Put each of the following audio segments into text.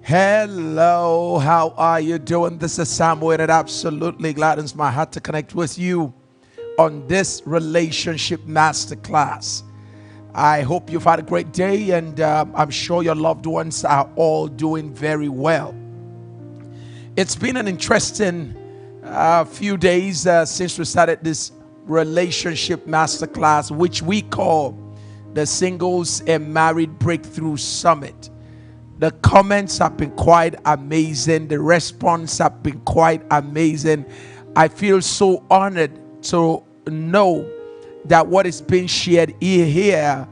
Hello, how are you doing? This is Samuel, and it absolutely gladdens my heart to connect with you on this relationship masterclass. I hope you've had a great day, and I'm sure your loved ones are all doing very well. It's been an interesting few days since we started this relationship masterclass, which we call the Singles and Married Breakthrough Summit. The comments have been quite amazing. The response have been quite amazing. I feel so honored to know that what is being shared here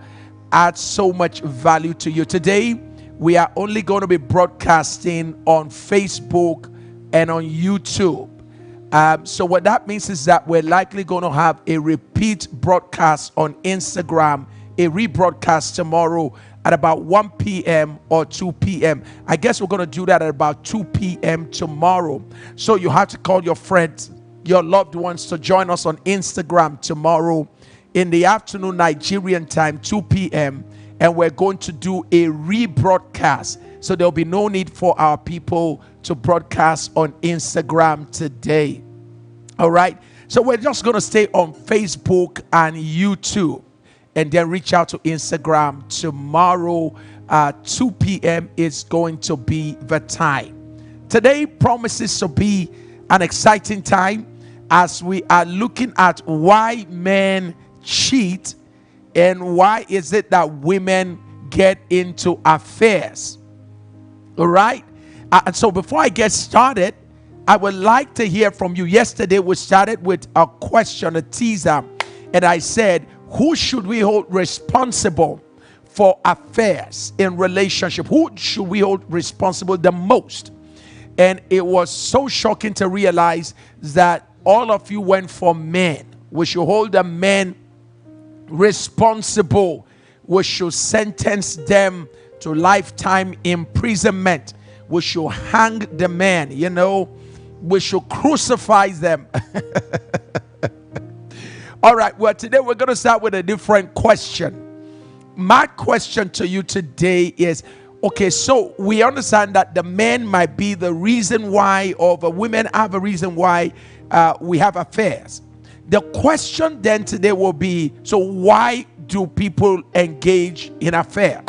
adds so much value to you. Today, we are only going to be broadcasting on Facebook and on YouTube. So what that means is that we're likely going to have a repeat broadcast on Instagram, a rebroadcast tomorrow at about 1 p.m. or 2 p.m. I guess we're going to do that at about 2 p.m. tomorrow. So you have to call your friends, your loved ones to join us on Instagram tomorrow in the afternoon Nigerian time, 2 p.m. And we're going to do a rebroadcast. So there'll be no need for our people to broadcast on Instagram today. All right. So we're just going to stay on Facebook and YouTube, and then reach out to Instagram tomorrow. 2 p.m. is going to be the time. Today promises to be an exciting time as we are looking at why men cheat and why is it that women get into affairs. All right. And so before I get started, I would like to hear from you. Yesterday we started with a question, a teaser, and I said, who should we hold responsible for affairs in relationship? Who should we hold responsible the most? And it was so shocking to realize that all of you went for men. We should hold the men responsible. We should sentence them to lifetime imprisonment. We should hang the men, we should crucify them. All right, well, today we're going to start with a different question. My question to you today is, okay, so we understand that the men might be the reason why, or the women have a reason why we have affairs. The question then today will be, so why do people engage in affair?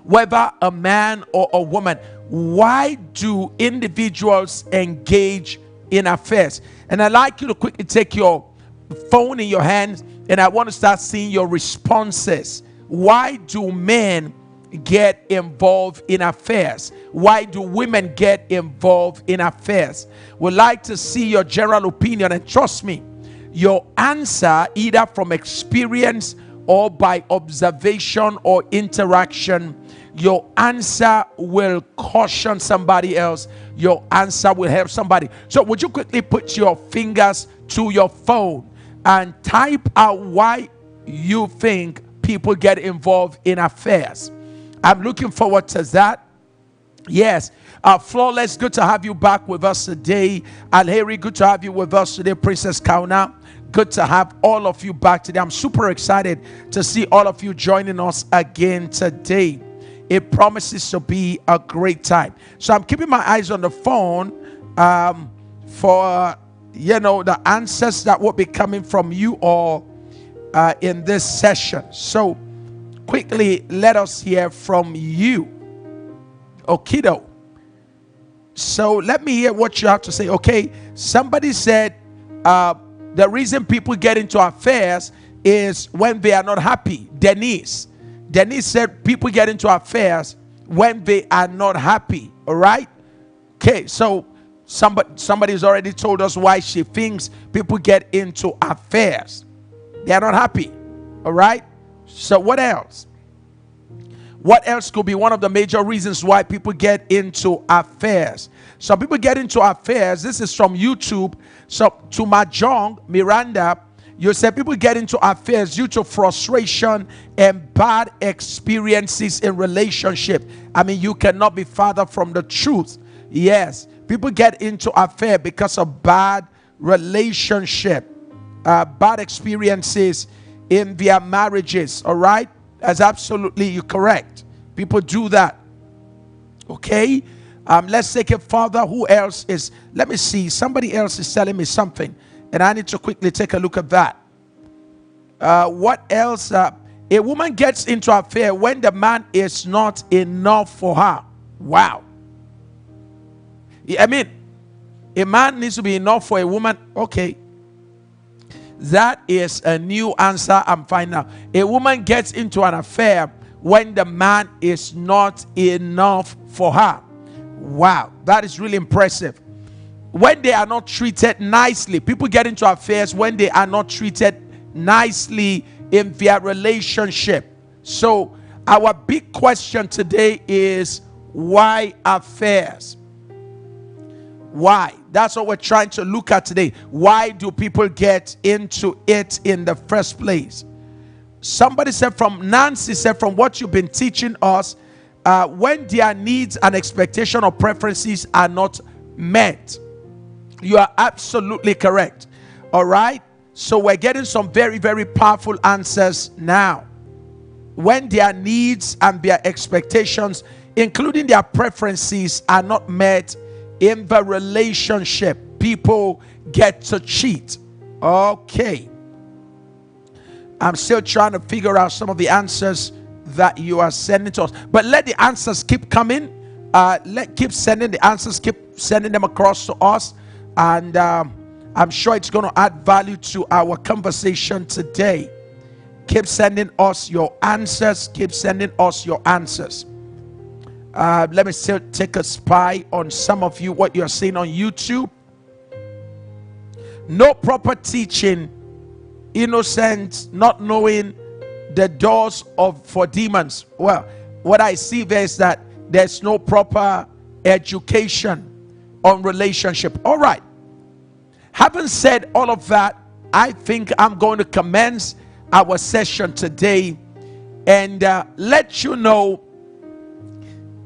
Whether a man or a woman, why do individuals engage in affairs? And I'd like you to quickly take your phone in your hands, and I want to start seeing your responses. Why do men get involved in affairs? Why do women get involved in affairs? We'd like to see your general opinion, and trust me, your answer, either from experience or by observation or interaction, your answer will caution somebody else. Your answer will help somebody. So would you quickly put your fingers to your phone and type out why you think people get involved in affairs? I'm looking forward to that. Yes. Flawless, good to have you back with us today. Alheri, good to have you with us today. Princess Kauna, good to have all of you back today. I'm super excited to see all of you joining us again today. It promises to be a great time. So I'm keeping my eyes on the phone for the answers that will be coming from you all in this session. So quickly, let us hear from you. Okido. So let me hear what you have to say. Okay, somebody said the reason people get into affairs is when they are not happy. Denise said people get into affairs when they are not happy. All right. Okay, so somebody's already told us why she thinks people get into affairs. They are not happy. All right. So what else? What else could be one of the major reasons why people get into affairs? Some people get into affairs. This is from YouTube. So to Mahjong, Miranda, you said people get into affairs due to frustration and bad experiences in relationship. I mean, you cannot be farther from the truth. Yes, people get into affair because of bad relationship, bad experiences in their marriages. All right, that's absolutely correct. People do that. Okay, let's take it further. Who else is? Let me see. Somebody else is telling me something, and I need to quickly take a look at that. What else? A woman gets into an affair when the man is not enough for her. Wow. I mean, a man needs to be enough for a woman. Okay. That is a new answer I'm finding out. A woman gets into an affair when the man is not enough for her. Wow, that is really impressive. When they are not treated nicely, people get into affairs when they are not treated nicely in their relationship. So our big question today is, why affairs? Why? That's what we're trying to look at today. Why do people get into it in the first place? Somebody said, Nancy said, from what you've been teaching us, when their needs and expectation or preferences are not met. You are absolutely correct. All right. So we're getting some very, very powerful answers now. When their needs and their expectations, including their preferences, are not met in the relationship, people get to cheat. Okay. I'm still trying to figure out some of the answers that you are sending to us, but let the answers keep coming. Keep sending the answers, keep sending them across to us, and I'm sure it's going to add value to our conversation today. Keep sending us your answers. Keep sending us your answers. Let me still take a spy on some of you, what you're seeing on YouTube. No proper teaching, innocent, not knowing the doors for demons. Well, what I see there is that there's no proper education on relationship. All right. Having said all of that, I think I'm going to commence our session today and let you know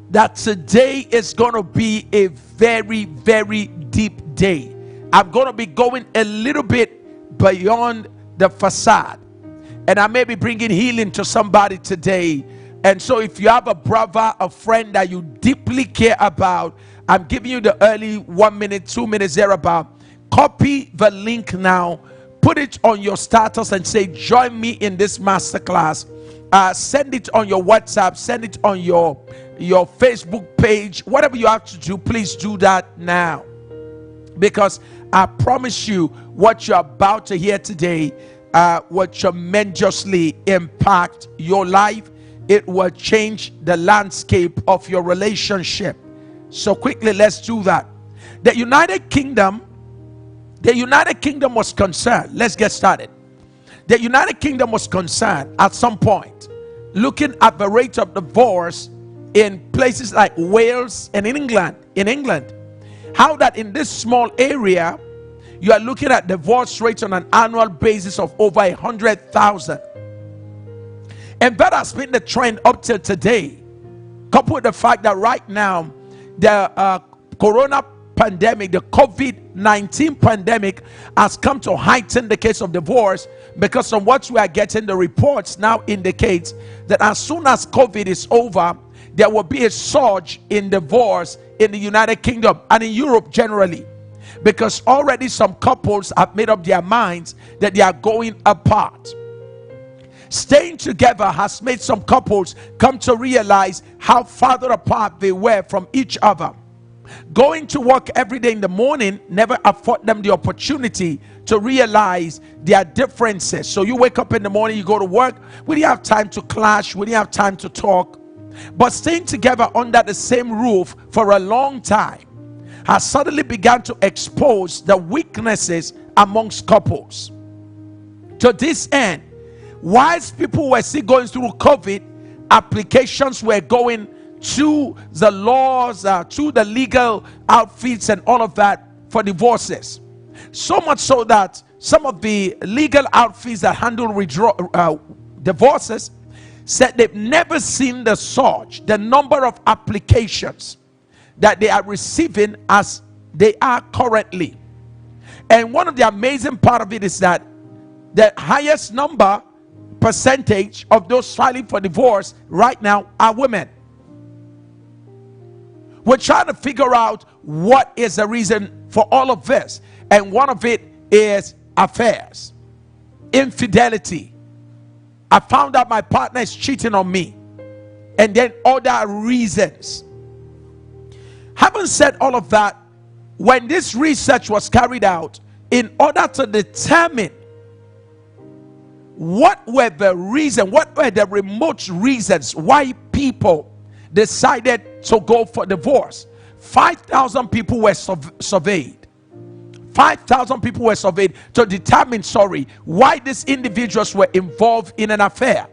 that today is going to be a very, very deep day. I'm going to be going a little bit beyond the facade, and I may be bringing healing to somebody today. And so if you have a brother, a friend that you deeply care about, I'm giving you the early 1 minute, 2 minutes thereabout. Copy the link now, put it on your status and say, join me in this masterclass. Send it on your WhatsApp, send it on your Facebook page. Whatever you have to do, please do that now, because I promise you what you're about to hear today will tremendously impact your life. It will change the landscape of your relationship. So quickly, let's do that. The United Kingdom was concerned. Let's get started. The United Kingdom was concerned at some point, looking at the rate of divorce in places like Wales and in England, how that in this small area you are looking at divorce rates on an annual basis of over 100,000, and that has been the trend up till today. Coupled with the fact that right now the corona pandemic, the COVID-19 pandemic, has come to heighten the case of divorce, because from what we are getting, the reports now indicates that as soon as COVID is over, there will be a surge in divorce in the United Kingdom and in Europe generally, because already some couples have made up their minds that they are going apart. Staying together has made some couples come to realize how farther apart they were from each other. Going to work every day in the morning never afforded them the opportunity to realize their differences. So you wake up in the morning, you go to work, we didn't have time to clash, we didn't have time to talk. But staying together under the same roof for a long time has suddenly begun to expose the weaknesses amongst couples. To this end, whilst people were still going through COVID, applications were going to the laws, to the legal outfits and all of that for divorces. So much so that some of the legal outfits that handle divorces said they've never seen the surge, the number of applications that they are receiving as they are currently. And one of the amazing part of it is that the highest percentage of those filing for divorce right now are women. We're trying to figure out what is the reason for all of this. And one of it is affairs, infidelity. I found out my partner is cheating on me. And then other reasons. Having said all of that, when this research was carried out, in order to determine what were the reasons, what were the remote reasons why people decided to go for divorce, 5,000 people were surveyed. 5,000 people were surveyed to determine, why these individuals were involved in an affair.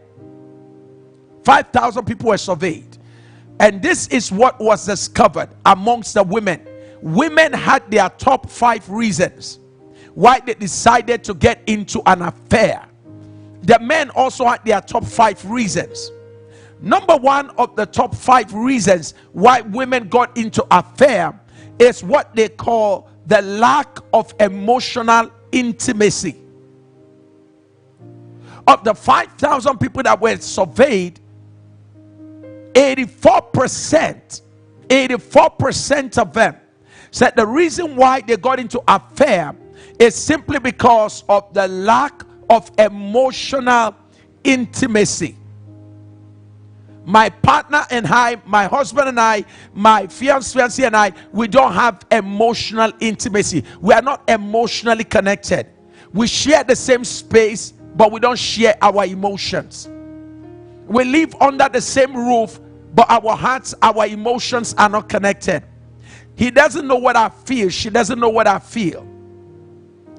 5,000 people were surveyed. And this is what was discovered amongst the women. Women had their top 5 reasons why they decided to get into an affair. The men also had their top 5 reasons. Number 1 of the top 5 reasons why women got into affair is what they call the lack of emotional intimacy. Of the 5,000 people that were surveyed, 84% of them said the reason why they got into affair is simply because of the lack of emotional intimacy. My partner and I, my husband and I, my fiancé and I, we don't have emotional intimacy. We are not emotionally connected. We share the same space, but we don't share our emotions. We live under the same roof, but our hearts, our emotions are not connected. He doesn't know what I feel. She doesn't know what I feel.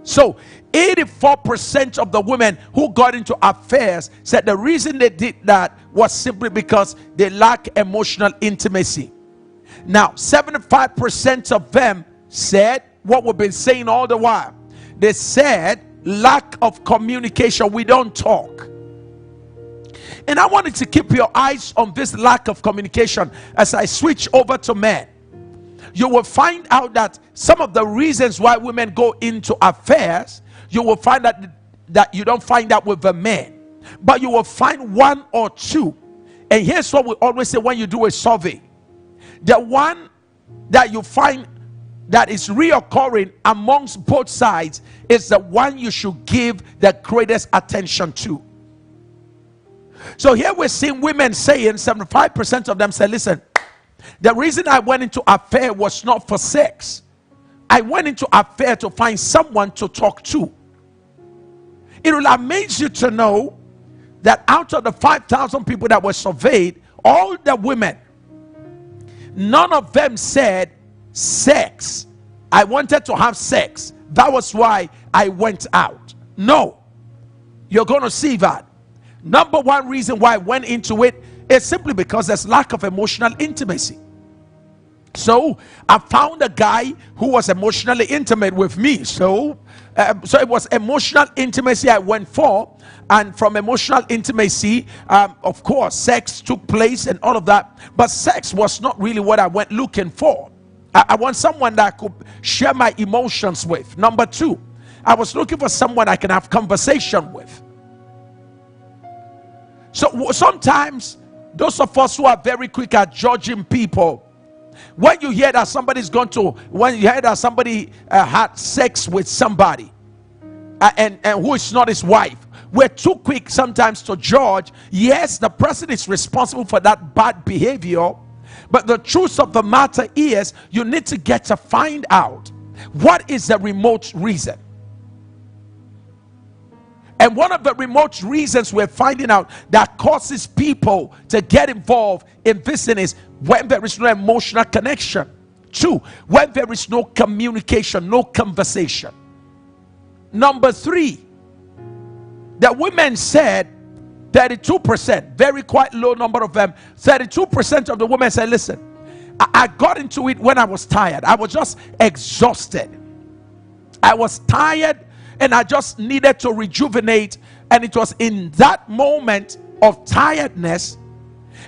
So 84% of the women who got into affairs said the reason they did that was simply because they lack emotional intimacy. Now 75% of them said what we've been saying all the while. They said lack of communication. We don't talk. And I wanted to keep your eyes on this lack of communication as I switch over to men. You will find out that some of the reasons why women go into affairs, you will find that you don't find out with the men, but you will find 1 or 2. And here's what we always say when you do a survey: the one that you find that is reoccurring amongst both sides is the one you should give the greatest attention to. So here we're seeing women saying, 75% of them say, listen, the reason I went into affair was not for sex. I went into affair to find someone to talk to. It will amaze you to know that out of the 5,000 people that were surveyed, all the women, none of them said sex. I wanted to have sex. That was why I went out. No. You're going to see that. Number 1 reason why I went into it is simply because there's lack of emotional intimacy. So I found a guy who was emotionally intimate with me. So it was emotional intimacy I went for. And from emotional intimacy, of course, sex took place and all of that. But sex was not really what I went looking for. I want someone that I could share my emotions with. Number 2, I was looking for someone I can have conversation with. So sometimes those of us who are very quick at judging people, when you hear that somebody's gone to, when you hear that somebody had sex with somebody and who is not his wife, we're too quick sometimes to judge. Yes, the person is responsible for that bad behavior, but the truth of the matter is you need to get to find out what is the remote reason. And one of the remote reasons we're finding out that causes people to get involved in this is when there is no emotional connection. 2, when there is no communication, no conversation. Number 3, the women said, 32%, very quite low number of them, 32% of the women said, listen, I got into it when I was tired. I was just exhausted. I was tired and I just needed to rejuvenate. And it was in that moment of tiredness,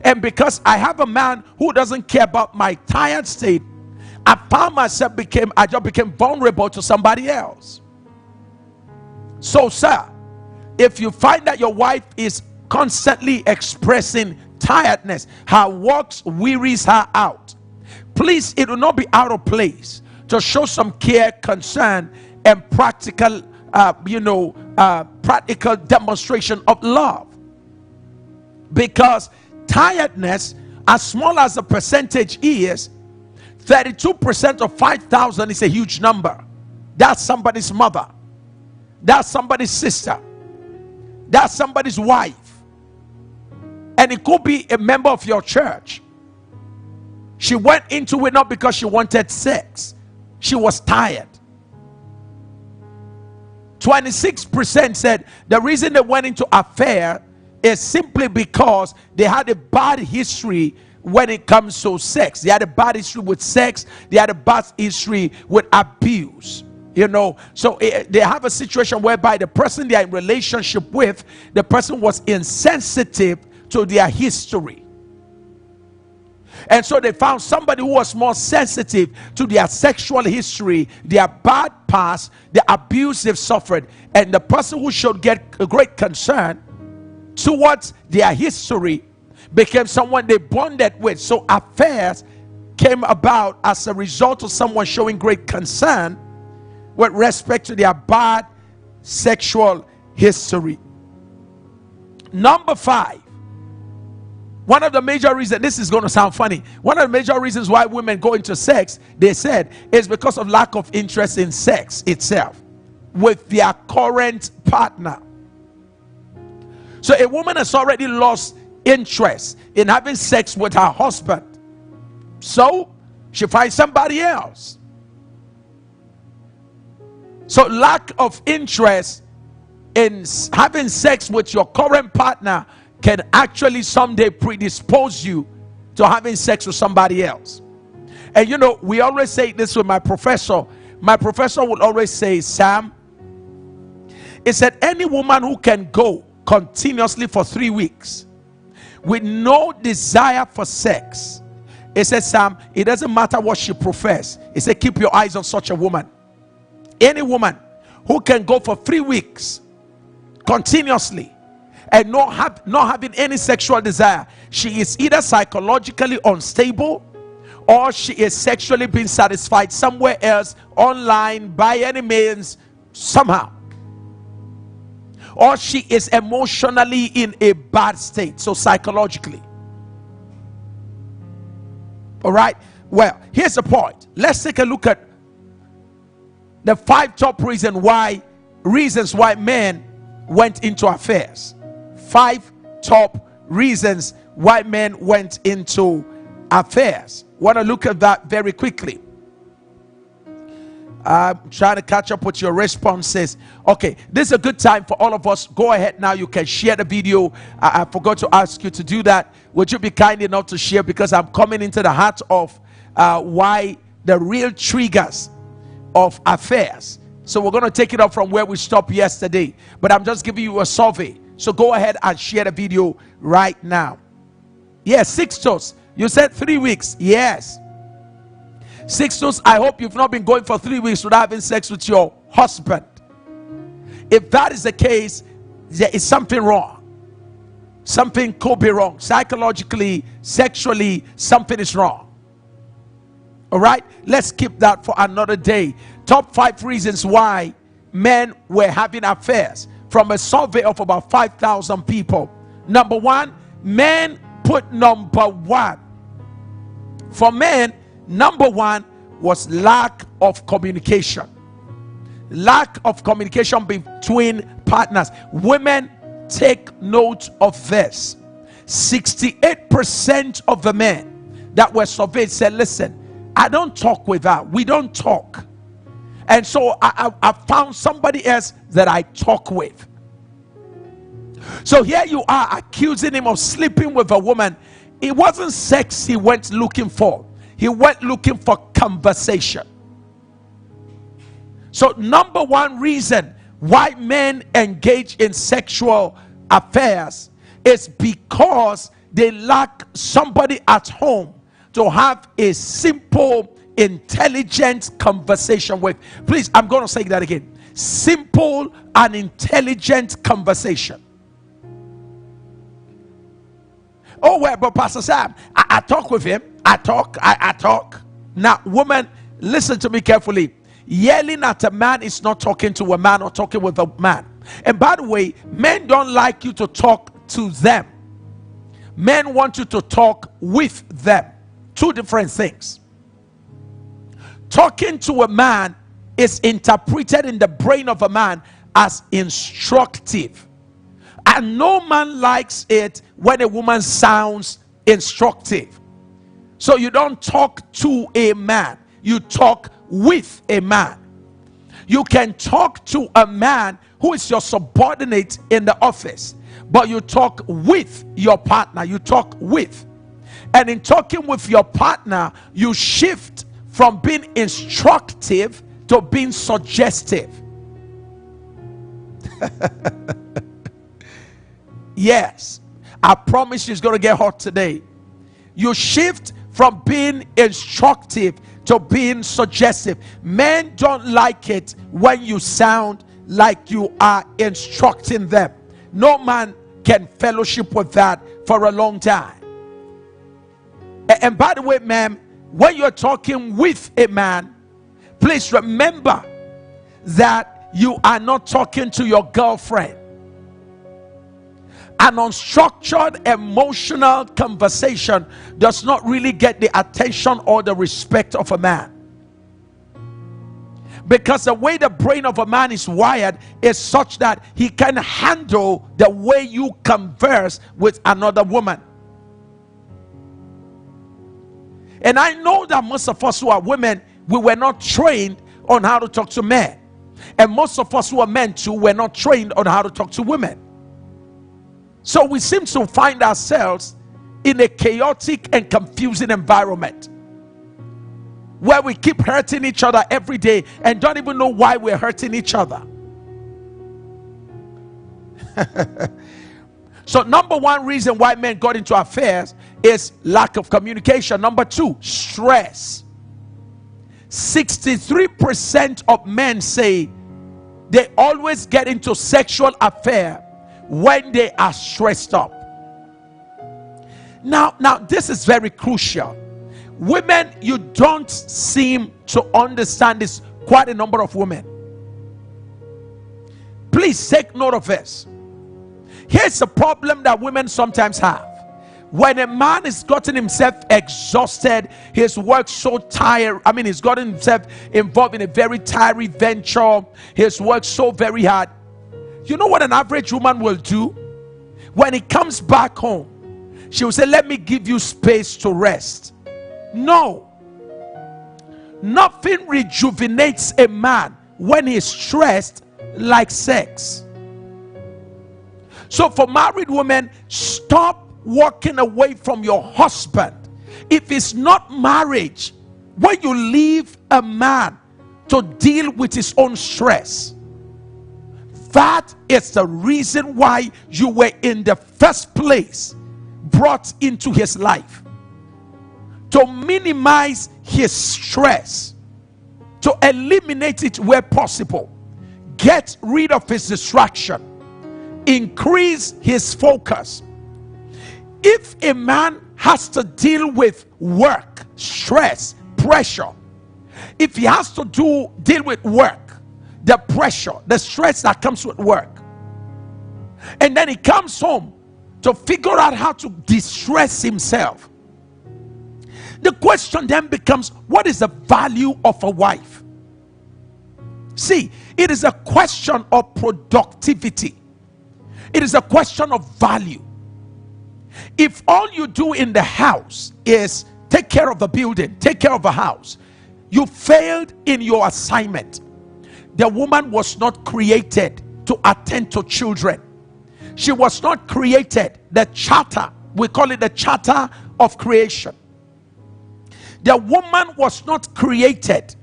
and because I have a man who doesn't care about my tired state, I found myself I just became vulnerable to somebody else. So, sir, if you find that your wife is constantly expressing tiredness, her works wearies her out, please, it will not be out of place to show some care, concern, and practical, practical demonstration of love. Because tiredness, as small as the percentage is, 32% of 5,000 is a huge number. That's somebody's mother. That's somebody's sister. That's somebody's wife. And it could be a member of your church. She went into it not because she wanted sex. She was tired. 26% said the reason they went into affair is simply because they had a bad history when it comes to sex. They had a bad history with sex. They had a bad history with abuse. So they have a situation whereby the person they are in relationship with, the person was insensitive to their history. And so they found somebody who was more sensitive to their sexual history, their bad past, the abuse they've suffered. And the person who should get a great concern towards their history became someone they bonded with. So affairs came about as a result of someone showing great concern with respect to their bad sexual history. Number 5, one of the major reasons, this is going to sound funny, one of the major reasons why women go into sex, they said, is because of lack of interest in sex itself with their current partner. So a woman has already lost interest in having sex with her husband, so she finds somebody else. So lack of interest in having sex with your current partner can actually someday predispose you to having sex with somebody else. And we always say this with my professor. My professor would always say, Sam, he said, any woman who can go continuously for 3 weeks with no desire for sex, he said, Sam, it doesn't matter what she professes. He said, keep your eyes on such a woman. Any woman who can go for 3 weeks continuously and not having any sexual desire, she is either psychologically unstable, or she is sexually being satisfied somewhere else, online, by any means, somehow, or she is emotionally in a bad state, so psychologically. All right, well, here's the point. Let's take a look at the 5 top reasons why men went into affairs. 5 top reasons why men went into affairs. Want to look at that very quickly. I'm trying to catch up with your responses. Okay, this is a good time for all of us. Go ahead now. You can share the video. I forgot to ask you to do that. Would you be kind enough to share? Because I'm coming into the heart of why the real triggers of affairs. So we're going to take it up from where we stopped yesterday. But I'm just giving you a survey. So go ahead and share the video right now. Yes, Sixtus, you said 3 weeks. Yes. Sixtus, I hope you've not been going for 3 weeks without having sex with your husband. If that is the case, there is something wrong. Something could be wrong. Psychologically, sexually, something is wrong. All right, let's keep that for another day. Top 5 reasons why men were having affairs from a survey of about 5,000 people. Number 1, men put number 1. For men, number 1 was lack of communication. Lack of communication between partners. Women, take note of this. 68% of the men that were surveyed said, listen, I don't talk with her. We don't talk. And so I found somebody else that I talk with. So here you are accusing him of sleeping with a woman. It wasn't sex he went looking for. He went looking for conversation. So number 1 reason why men engage in sexual affairs is because they lack somebody at home to have a simple, intelligent conversation with. Please, I'm going to say that again. Simple and intelligent conversation. Oh, well, but Pastor Sam, I talk with him. I talk. Now, woman, listen to me carefully. Yelling at a man is not talking to a man or talking with a man. And by the way, men don't like you to talk to them. Men want you to talk with them. Two different things. Talking to a man is interpreted in the brain of a man as instructive. And no man likes it when a woman sounds instructive. So you don't talk to a man, you talk with a man. You can talk to a man who is your subordinate in the office, but you talk with your partner. You talk with. And in talking with your partner, you shift from being instructive to being suggestive. Yes, I promise you it's going to get hot today. You shift from being instructive to being suggestive. Men don't like it when you sound like you are instructing them. No man can fellowship with that for a long time. And by the way, ma'am, when you're talking with a man, please remember that you are not talking to your girlfriend. An unstructured emotional conversation does not really get the attention or the respect of a man. Because the way the brain of a man is wired is such that he can handle the way you converse with another woman. And I know that most of us who are women, we were not trained on how to talk to men. And most of us who are men too were not trained on how to talk to women. So we seem to find ourselves in a chaotic and confusing environment where we keep hurting each other every day and don't even know why we're hurting each other. So number one reason why men got into affairs is lack of communication. Number two, stress. 63% of men say they always get into sexual affair when they are stressed up. Now this is very crucial. Women, you don't seem to understand this. Quite a number of women. Please take note of this. Here's a problem that women sometimes have. When a man has gotten himself exhausted, he's worked so tired. He's gotten himself involved in a very tiring venture. He's worked so very hard. You know what an average woman will do? When he comes back home, she will say, let me give you space to rest. No. Nothing rejuvenates a man when he's stressed like sex. So for married women, stop walking away from your husband. If it's not marriage, when you leave a man to deal with his own stress, that is the reason why you were in the first place brought into his life. To minimize his stress, to eliminate it where possible, get rid of his distraction, increase his focus. If a man has to deal with work, stress, pressure, if he has to deal with work, the pressure, the stress that comes with work, and then he comes home to figure out how to distress himself, the question then becomes, what is the value of a wife? See, it is a question of productivity. It is a question of value. If all you do in the house is take care of the building, take care of the house, you failed in your assignment. The woman was not created to attend to children. She was not created, the charter, we call it the charter of creation. The woman was not created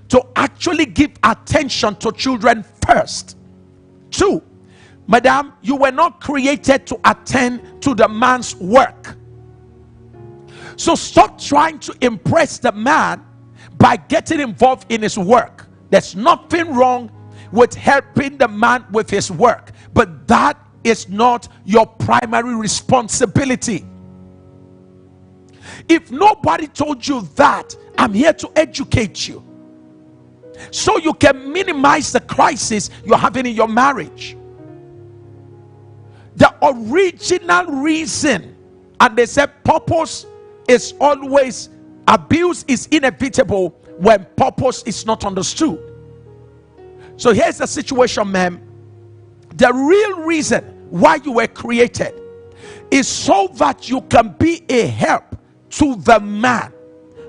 to actually give attention to children first. Two, madam, you were not created to attend to the man's work. So stop trying to impress the man by getting involved in his work. There's nothing wrong with helping the man with his work, but that is not your primary responsibility. If nobody told you that I'm here to educate you so you can minimize the crisis you're having in your marriage. The original reason, and they said purpose is always, abuse is inevitable when purpose is not understood. So here's the situation, ma'am. The real reason why you were created is so that you can be a help to the man,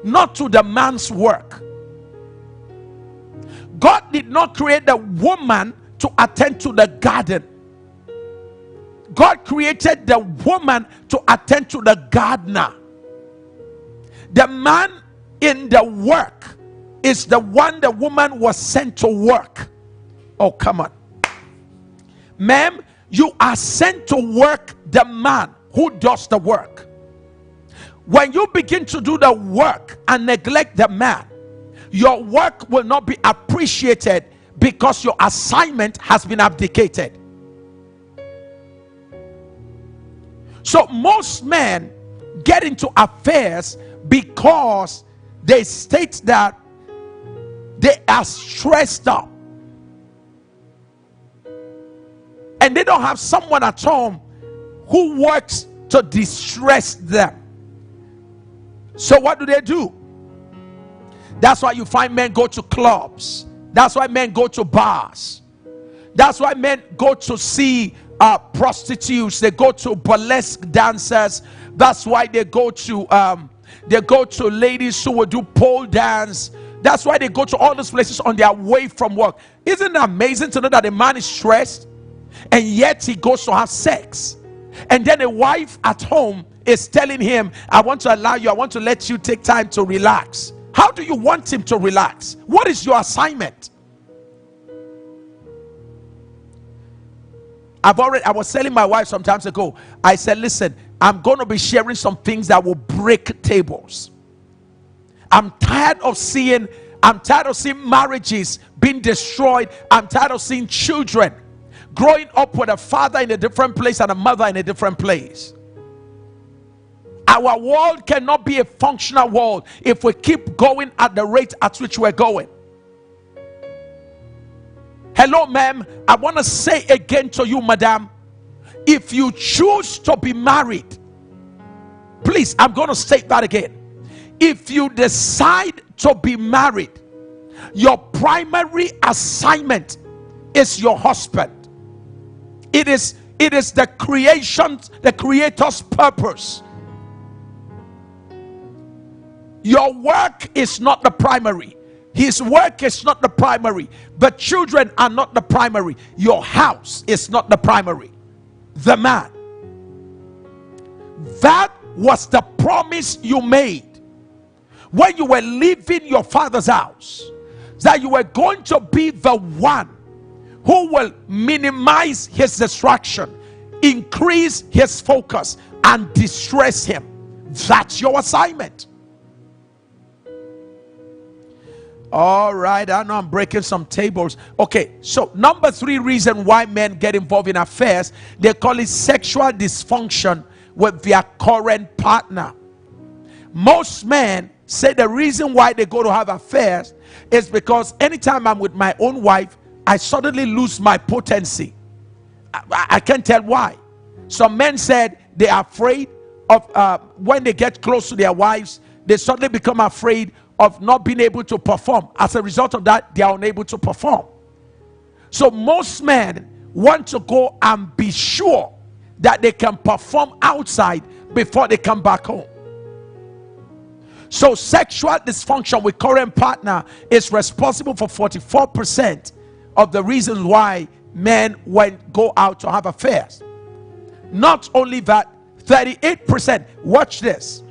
not to the man's work. God did not create the woman to attend to the garden. God created the woman to attend to the gardener. The man in the work is the one the woman was sent to work. Oh, come on. Ma'am, you are sent to work the man who does the work. When you begin to do the work and neglect the man, your work will not be appreciated because your assignment has been abdicated. So most men get into affairs because they state that they are stressed up and they don't have someone at home who works to distress them. So what do? That's why you find men go to clubs. That's why men go to bars. That's why men go to see prostitutes. They go to burlesque dancers. That's why they go to ladies who will do pole dance. That's why they go to all those places on their way from work. Isn't it amazing to know that a man is stressed and yet he goes to have sex? And then a wife at home is telling him, I want to allow you, I want to let you take time to relax. How do you want him to relax? What is your assignment? I was telling my wife some time ago, I said, listen, I'm going to be sharing some things that will break tables. I'm tired of seeing marriages being destroyed. I'm tired of seeing children growing up with a father in a different place and a mother in a different place. Our world cannot be a functional world if we keep going at the rate at which we're going. Hello, ma'am. I want to say again to you, madam, if you choose to be married, please, I'm going to state that again. If you decide to be married, your primary assignment is your husband. It is the creator's purpose. Your work is not the primary. His work is not the primary. But children are not the primary. Your house is not the primary. The man. That was the promise you made when you were leaving your father's house, that you were going to be the one who will minimize his distraction, increase his focus, and distress him. That's your assignment. All right, I know I'm breaking some tables. Okay, so number 3 reason why men get involved in affairs, they call it sexual dysfunction with their current partner. Most men say the reason why they go to have affairs is because anytime I'm with my own wife, I suddenly lose my potency. I can't tell why. Some men said they are afraid of when they get close to their wives, they suddenly become afraid of not being able to perform. As a result of that, they are unable to perform. So most men want to go and be sure that they can perform outside before they come back home. So sexual dysfunction with current partner is responsible for 44% of the reasons why men go out to have affairs. Not only that, 38%, watch this.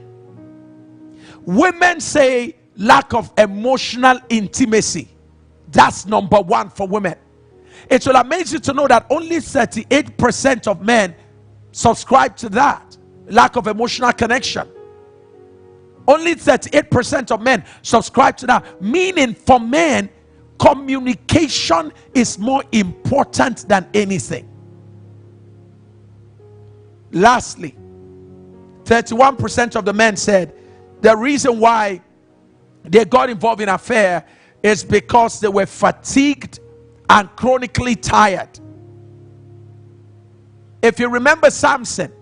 Women say lack of emotional intimacy. That's number 1 for women. It will amaze you to know that only 38% of men subscribe to that. Lack of emotional connection. Only 38% of men subscribe to that. Meaning for men, communication is more important than anything. Lastly, 31% of the men said the reason why they got involved in affair is because they were fatigued and chronically tired. If you remember Samson,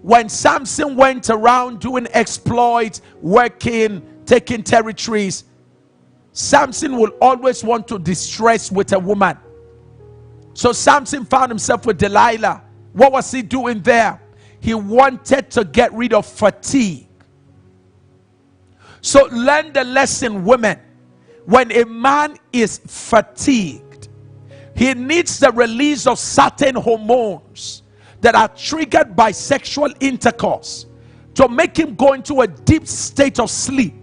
when Samson went around doing exploits, working, taking territories, Samson will always want to distress with a woman. So Samson found himself with Delilah. What was he doing there? He wanted to get rid of fatigue. So learn the lesson, women. When a man is fatigued, he needs the release of certain hormones that are triggered by sexual intercourse to make him go into a deep state of sleep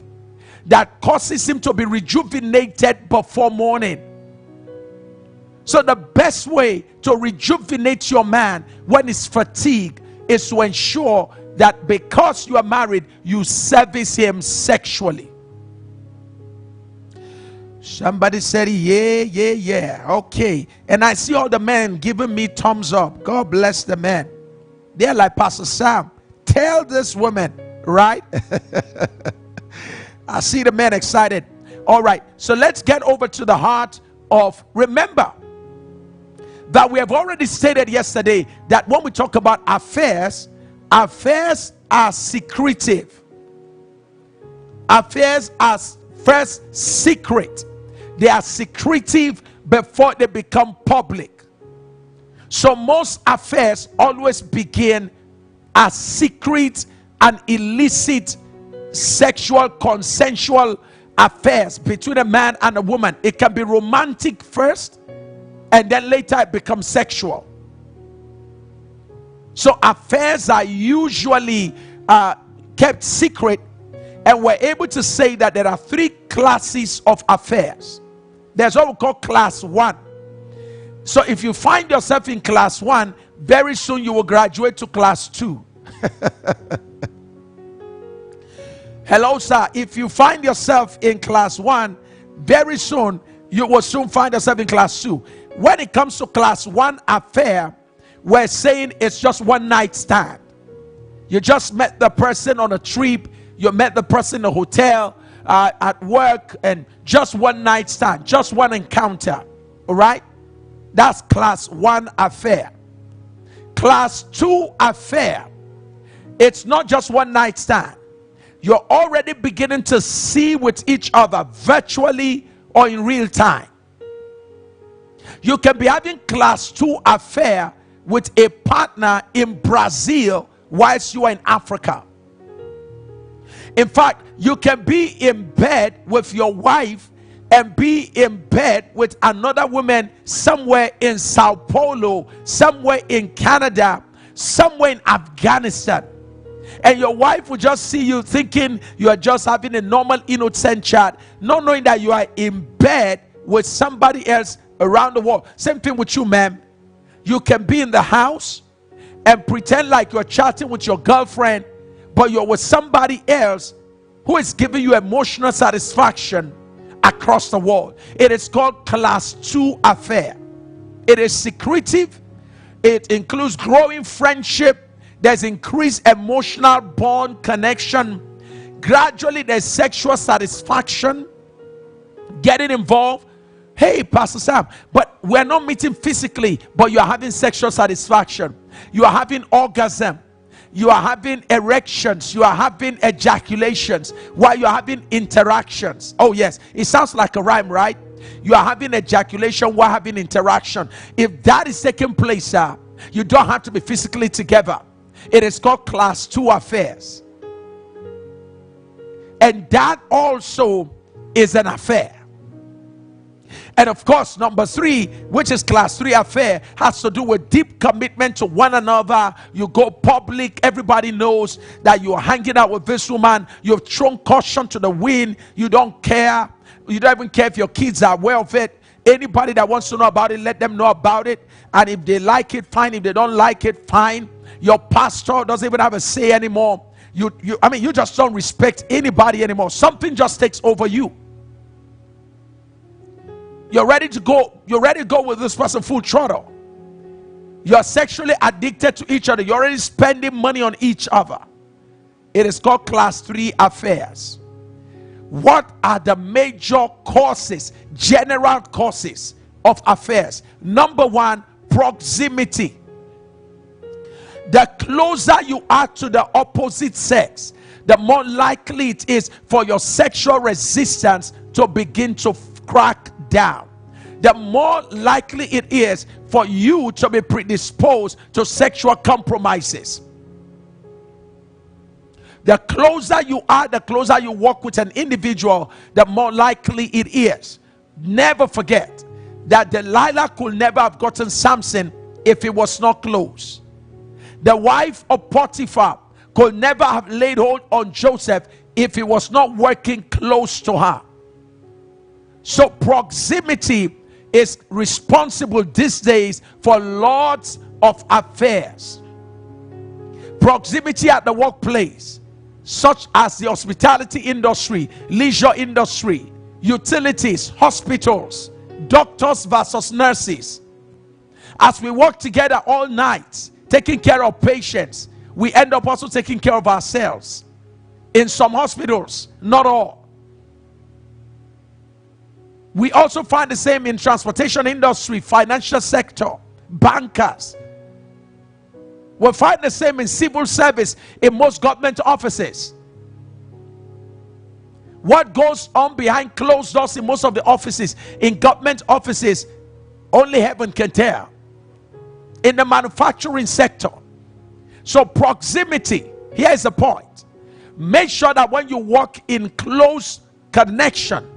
that causes him to be rejuvenated before morning. So the best way to rejuvenate your man when he's fatigued is to ensure that because you are married, you service him sexually. Somebody said, yeah. Okay. And I see all the men giving me thumbs up. God bless the men. They're like, Pastor Sam, tell this woman, right? I see the men excited. All right. So let's get over to the heart of, remember that we have already stated yesterday that when we talk about affairs, affairs are secretive. Affairs are first secret. They are secretive before they become public. So most affairs always begin as secret and illicit sexual consensual affairs between a man and a woman. It can be romantic first, and then later it becomes sexual. So affairs are usually kept secret, and we're able to say that there are three classes of affairs. There's what we call class 1. So if you find yourself in class 1, very soon you will graduate to class 2. Hello, sir. If you find yourself in class 1, very soon you will soon find yourself in class 2. When it comes to class 1 affair, we're saying it's just one night stand. You just met the person on a trip, you met the person in a hotel, at work, and just one night stand, just one encounter. All right, that's class 1 affair. Class 2 affair, it's not just one night stand. You're already beginning to see with each other virtually or in real time. You can be having class 2 affair with a partner in Brazil whilst you are in Africa. In fact, you can be in bed with your wife and be in bed with another woman somewhere in Sao Paulo, somewhere in Canada, somewhere in Afghanistan. And your wife will just see you thinking you are just having a normal innocent chat, not knowing that you are in bed with somebody else around the world. Same thing with you, ma'am. You can be in the house and pretend like you're chatting with your girlfriend, but you're with somebody else who is giving you emotional satisfaction across the world. It is called class 2 affair. It is secretive. It includes growing friendship. There's increased emotional bond connection. Gradually there's sexual satisfaction getting involved. Hey, Pastor Sam, but we're not meeting physically, but you are having sexual satisfaction. You are having orgasm. You are having erections. You are having ejaculations while you are having interactions. Oh yes, it sounds like a rhyme, right? You are having ejaculation while having interaction. If that is taking place, you don't have to be physically together. It is called class 2 affairs. And that also is an affair. And of course, number 3, which is class 3 affair, has to do with deep commitment to one another. You go public, everybody knows that you're hanging out with this woman. You've thrown caution to the wind. You don't care. You don't even care if your kids are aware of it. Anybody that wants to know about it, let them know about it. And if they like it, fine. If they don't like it, fine. Your pastor doesn't even have a say anymore. You just don't respect anybody anymore. Something just takes over you. You're ready to go with this person full throttle. You're sexually addicted to each other. You're already spending money on each other. It is called class 3 affairs. What are the major causes, general causes of affairs? Number one, proximity. The closer you are to the opposite sex, the more likely it is for your sexual resistance to begin to crack down. The more likely it is for you to be predisposed to sexual compromises. The closer you are, the closer you walk with an individual, the more likely it is. Never forget that Delilah could never have gotten Samson if he was not close. The wife of Potiphar could never have laid hold on Joseph if he was not working close to her. So proximity is responsible these days for lots of affairs. Proximity at the workplace, such as the hospitality industry, leisure industry, utilities, hospitals, doctors versus nurses. As we work together all night, taking care of patients, we end up also taking care of ourselves. In some hospitals, not all. We also find the same in transportation industry, financial sector, bankers. We find the same in civil service, in most government offices. What goes on behind closed doors in most of the offices, in government offices, only heaven can tell. In the manufacturing sector. So proximity, here is the point. Make sure that when you walk in close connection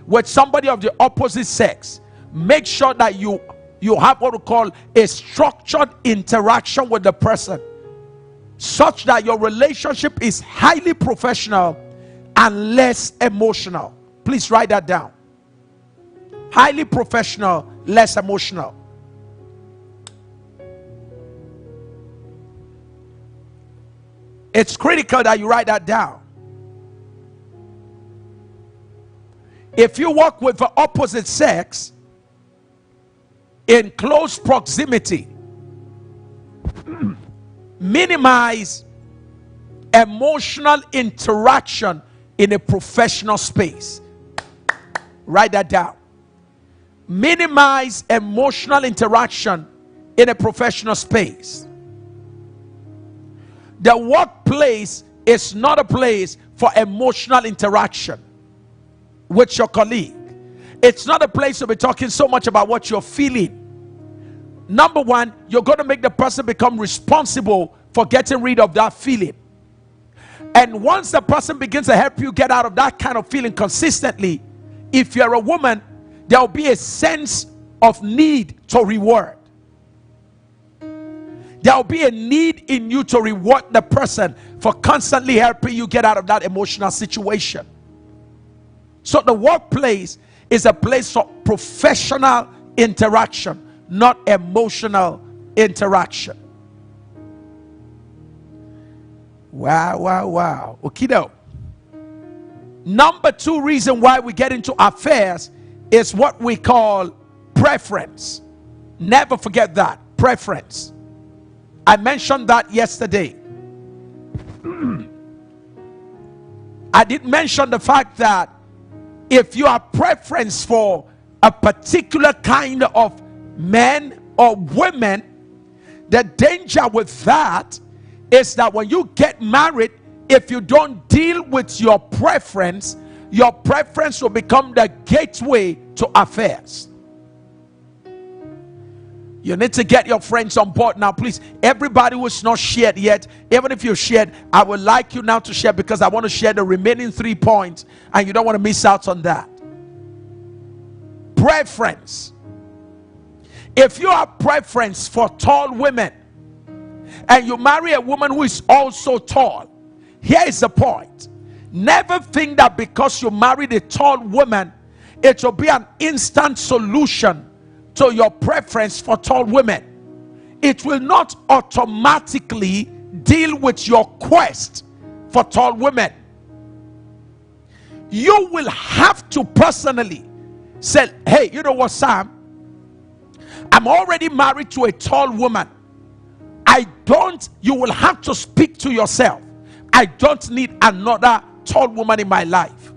with somebody of the opposite sex, make sure that you have what we call a structured interaction with the person, such that your relationship is highly professional and less emotional. Please write that down. Highly professional, less emotional. It's critical that you write that down. If you work with the opposite sex in close proximity, minimize emotional interaction in a professional space. Write that down. Minimize emotional interaction in a professional space. The workplace is not a place for emotional interaction with your colleague. It's not a place to be talking so much about what you're feeling. Number one, you're going to make the person become responsible for getting rid of that feeling. And once the person begins to help you get out of that kind of feeling consistently, if you're a woman, there will be a sense of need to reward. There will be a need in you to reward the person for constantly helping you get out of that emotional situation. So the workplace is a place for professional interaction, not emotional interaction. Wow. Okido. Number two reason why we get into affairs is what we call preference. Never forget that. Preference. I mentioned that yesterday. I did mention the fact that if you have preference for a particular kind of men or women, the danger with that is that when you get married, if you don't deal with your preference will become the gateway to affairs. You need to get your friends on board now, please. Everybody who's not shared yet, even if you've shared, I would like you now to share, because I want to share the remaining 3 points and you don't want to miss out on that. Preference. If you have preference for tall women and you marry a woman who is also tall, here is the point. Never think that because you married a tall woman, it will be an instant solution to your preference for tall women. It will not automatically deal with your quest for tall women. You will have to personally say, hey, you know what, Sam? I'm already married to a tall woman. You will have to speak to yourself. I don't need another tall woman in my life.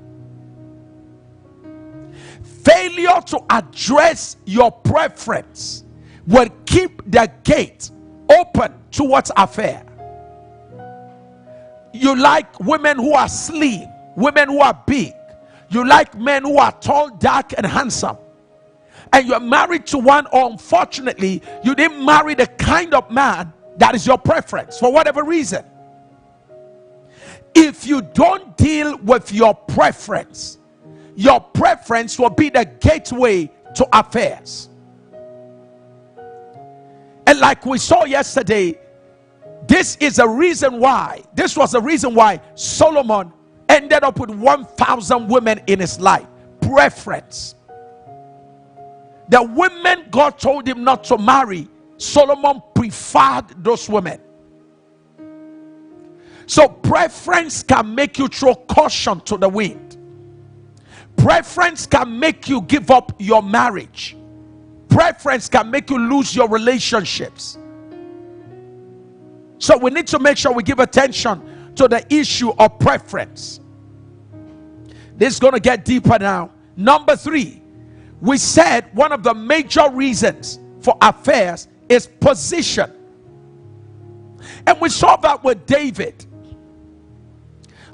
Failure to address your preference will keep the gate open towards affair. You like women who are slim, women who are big. You like men who are tall, dark, and handsome. And you're married to one, or unfortunately, you didn't marry the kind of man that is your preference for whatever reason. If you don't deal with your preference will be the gateway to affairs. And like we saw yesterday, this was the reason why Solomon ended up with 1,000 women in his life. Preference. The women God told him not to marry, Solomon preferred those women. So preference can make you throw caution to the wind. Preference can make you give up your marriage. Preference can make you lose your relationships. So we need to make sure we give attention to the issue of preference. This is going to get deeper now. Number 3, we said one of the major reasons for affairs is position. And we saw that with David.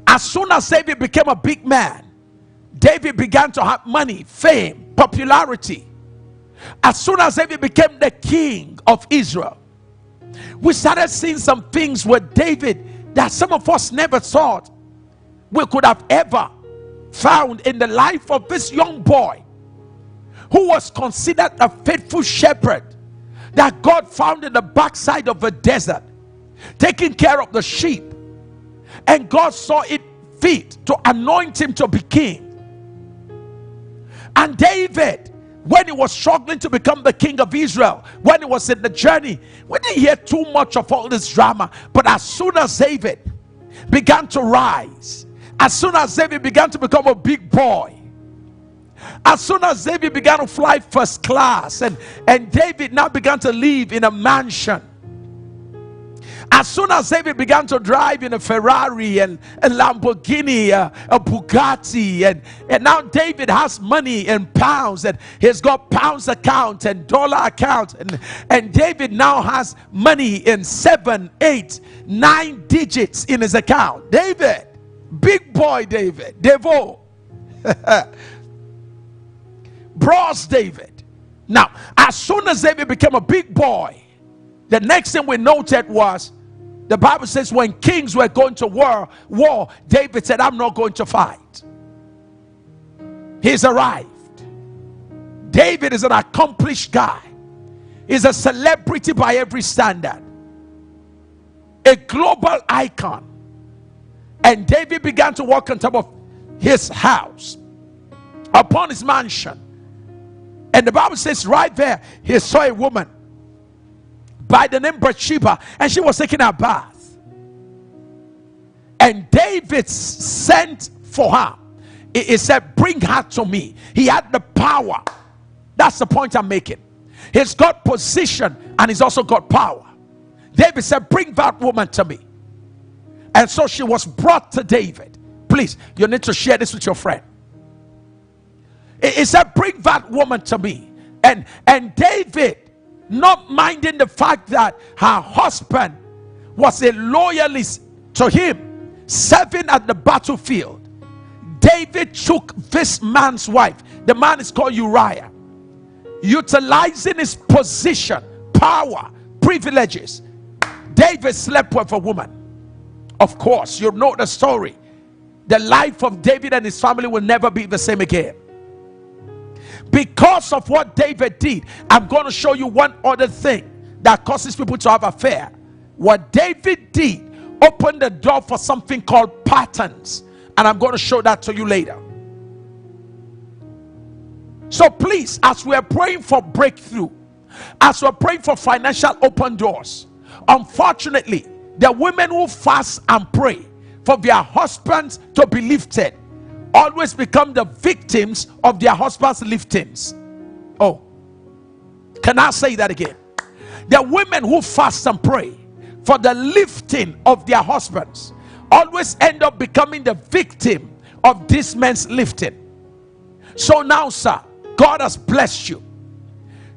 As soon as David became a big man, David began to have money, fame, popularity. As soon as David became the king of Israel, we started seeing some things with David that some of us never thought we could have ever found in the life of this young boy who was considered a faithful shepherd that God found in the backside of a desert, taking care of the sheep. And God saw it fit to anoint him to be king. And David, when he was struggling to become the king of Israel, when he was in the journey, we didn't hear too much of all this drama. But as soon as David began to rise, as soon as David began to become a big boy, as soon as David began to fly first class, and David now began to live in a mansion, as soon as David began to drive in a Ferrari and a Lamborghini, a Bugatti, and now David has money in pounds, and he's got pounds account and dollar account, and David now has money in 7, 8, 9 digits in his account. David, big boy David, Devo, bros David. Now, as soon as David became a big boy, the next thing we noted was, the Bible says when kings were going to war, David said, I'm not going to fight. He's arrived. David is an accomplished guy. He's a celebrity by every standard. A global icon. And David began to walk on top of his house, upon his mansion. And the Bible says right there, he saw a woman by the name Bathsheba, and she was taking a bath. And David sent for her. He said, bring her to me. He had the power. That's the point I'm making. He's got position and he's also got power. David said, bring that woman to me. And so she was brought to David. Please, you need to share this with your friend. He said, bring that woman to me. And David, not minding the fact that her husband was a loyalist to him, serving at the battlefield, David took this man's wife. The man is called Uriah. Utilizing his position, power, privileges, David slept with a woman. Of course, you know the story. The life of David and his family will never be the same again. Because of what David did, I'm going to show you one other thing that causes people to have affair. What David did opened the door for something called patterns, and I'm going to show that to you later. So please, as we are praying for breakthrough, as we're praying for financial open doors, unfortunately, the women who fast and pray for their husbands to be lifted always become the victims of their husbands' liftings. Oh, can I say that again? The women who fast and pray for the lifting of their husbands always end up becoming the victim of this man's lifting. So now, sir, God has blessed you.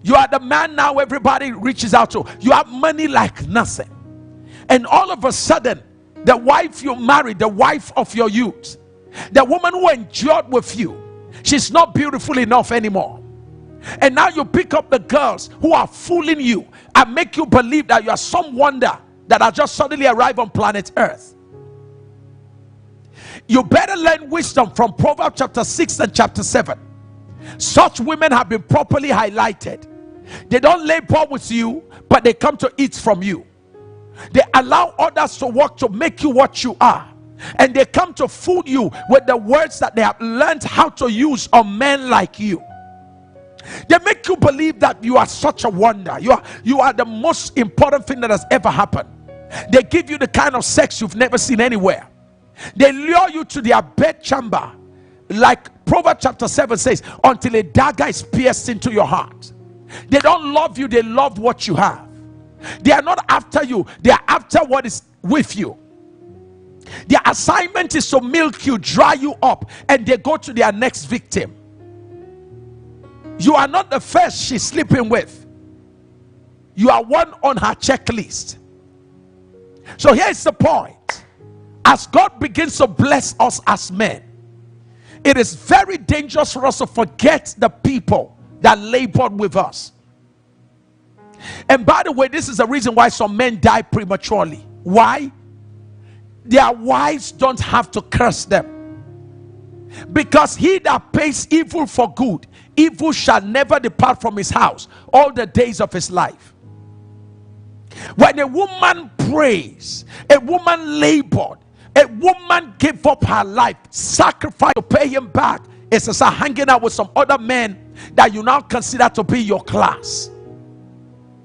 You are the man now everybody reaches out to. You have money like nothing. And all of a sudden, the wife you married, the wife of your youth, the woman who endured with you, she's not beautiful enough anymore. And now you pick up the girls who are fooling you and make you believe that you are some wonder that has just suddenly arrived on planet Earth. You better learn wisdom from Proverbs chapter 6 and chapter 7. Such women have been properly highlighted. They don't labor with you, but they come to eat from you. They allow others to work to make you what you are. And they come to fool you with the words that they have learned how to use on men like you. They make you believe that you are such a wonder. You are the most important thing that has ever happened. They give you the kind of sex you've never seen anywhere. They lure you to their bed chamber, like Proverbs chapter 7 says, until a dagger is pierced into your heart. They don't love you, they love what you have. They are not after you, they are after what is with you. Their assignment is to milk you, dry you up, and they go to their next victim. You are not the first she's sleeping with. You are one on her checklist. So here's the point. As God begins to bless us as men, it is very dangerous for us to forget the people that labored with us. And by the way, this is the reason why some men die prematurely. Why? Their wives don't have to curse them. Because he that pays evil for good, evil shall never depart from his house all the days of his life. When a woman prays, a woman labored, a woman gave up her life, sacrificed to pay him back, it's as hanging out with some other men that you now consider to be your class.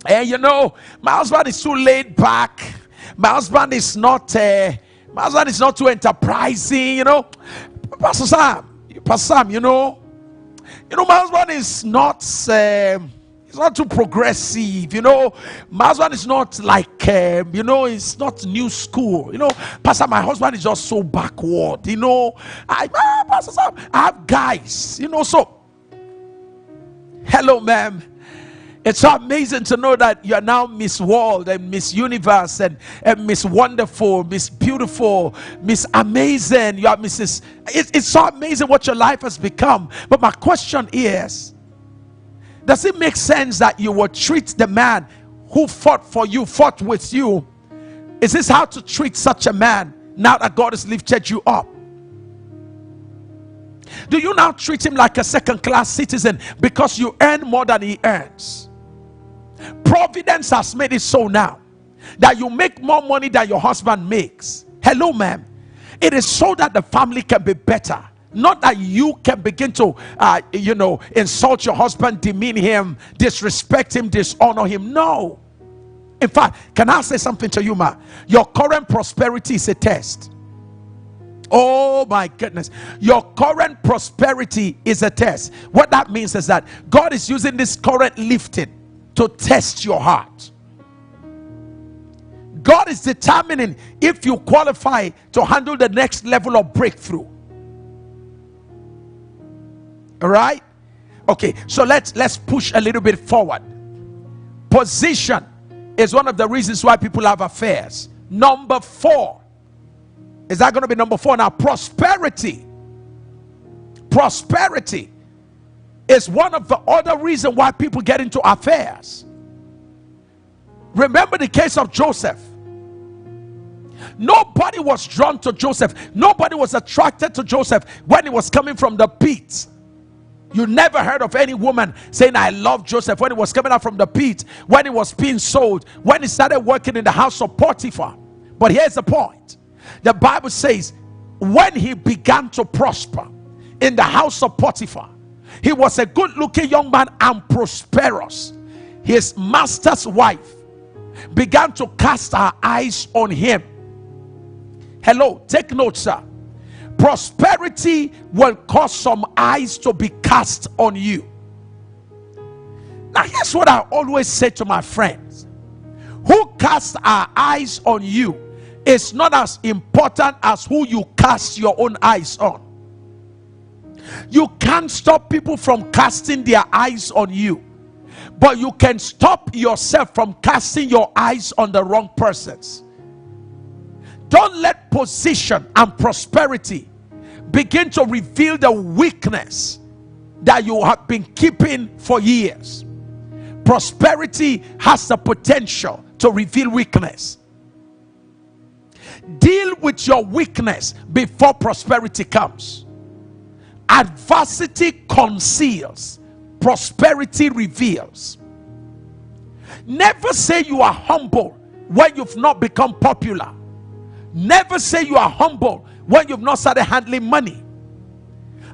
And you know, my husband is too laid back. My husband is not too enterprising. You know, Pastor Sam, you know, my husband is not. He's not too progressive. You know, my husband is not like. It's not new school. You know, Pastor, my husband is just so backward. You know, Pastor Sam, I have guys. You know, so. Hello, ma'am. It's so amazing to know that you are now Miss World and Miss Universe and Miss Wonderful, Miss Beautiful, Miss Amazing. You are Mrs. It's so amazing what your life has become. But my question is, does it make sense that you will treat the man who fought for you, fought with you? Is this how to treat such a man now that God has lifted you up? Do you now treat him like a second-class citizen because you earn more than he earns? Providence has made it so now that you make more money than your husband makes. Hello, ma'am. It is so that the family can be better. Not that you can begin to, insult your husband, demean him, disrespect him, dishonor him. No. In fact, can I say something to you, ma? Your current prosperity is a test. Oh my goodness. Your current prosperity is a test. What that means is that God is using this current lifting to test your heart. God is determining if you qualify to handle the next level of breakthrough. All right? Okay, so let's push a little bit forward. Position is one of the reasons why people have affairs. Number 4. Is that going to be number 4 now? Prosperity. Prosperity is one of the other reasons why people get into affairs. Remember the case of Joseph. Nobody was drawn to Joseph. Nobody was attracted to Joseph when he was coming from the pit. You never heard of any woman saying, I love Joseph, when he was coming out from the pit, when he was being sold, when he started working in the house of Potiphar. But here's the point. The Bible says, when he began to prosper in the house of Potiphar, he was a good-looking young man and prosperous. His master's wife began to cast her eyes on him. Hello, take note, sir. Prosperity will cause some eyes to be cast on you. Now, here's what I always say to my friends. Who casts our eyes on you is not as important as who you cast your own eyes on. You can't stop people from casting their eyes on you, but you can stop yourself from casting your eyes on the wrong persons. Don't let position and prosperity begin to reveal the weakness that you have been keeping for years. Prosperity has the potential to reveal weakness. Deal with your weakness before prosperity comes. Adversity conceals, prosperity reveals. Never say you are humble when you've not become popular. Never say you are humble when you've not started handling money.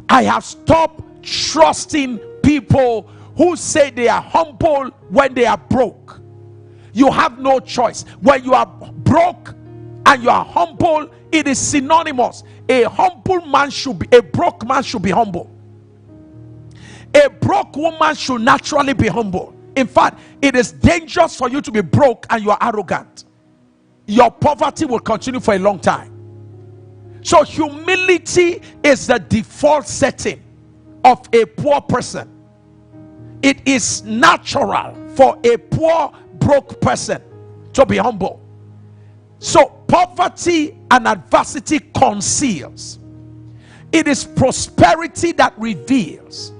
I have stopped trusting people who say they are humble when they are broke. You have no choice. When you are broke and you are humble, it is synonymous. A humble man should be, a broke man should be humble. A broke woman should naturally be humble. In fact, it is dangerous for you to be broke and you are arrogant. Your poverty will continue for a long time. So humility is the default setting of a poor person. It is natural for a poor, broke person to be humble. So poverty and adversity conceals. It is prosperity that reveals.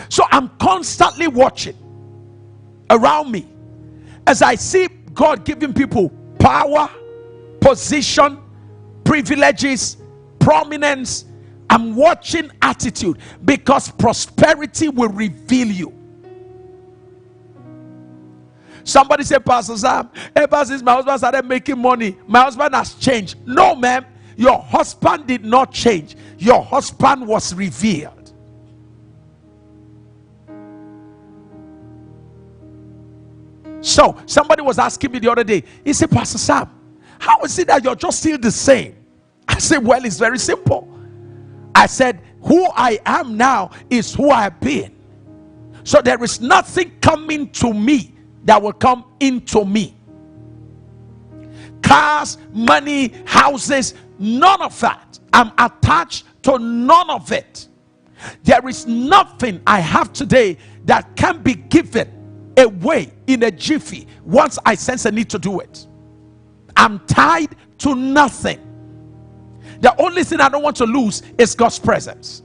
So I'm constantly watching around me as I see God giving people power, position, privileges, prominence. I'm watching attitude, because prosperity will reveal you. Somebody say, Pastor Sam, ever since my husband started making money, my husband has changed. No, ma'am, your husband did not change. Your husband was revealed. So somebody was asking me the other day, he said, Pastor Sam, how is it that you're just still the same? I said, well, it's very simple. I said, who I am now is who I have been. So there is nothing coming to me that will come into me. Cars, money, houses, none of that. I'm attached to none of it. There is nothing I have today that can be given away in a jiffy once I sense a need to do it. I'm tied to nothing. The only thing I don't want to lose is God's presence.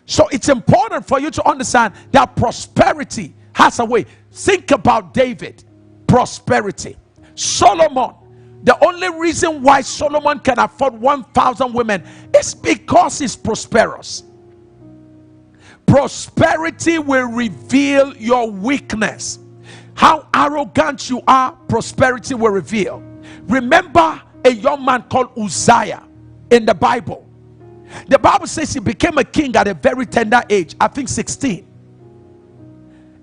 So it's important for you to understand that prosperity has a way. Think about David. Prosperity. Solomon. The only reason why Solomon can afford 1,000 women is because he's prosperous. Prosperity will reveal your weakness. How arrogant you are, prosperity will reveal. Remember a young man called Uzziah in the Bible. The Bible says he became a king at a very tender age, I think 16.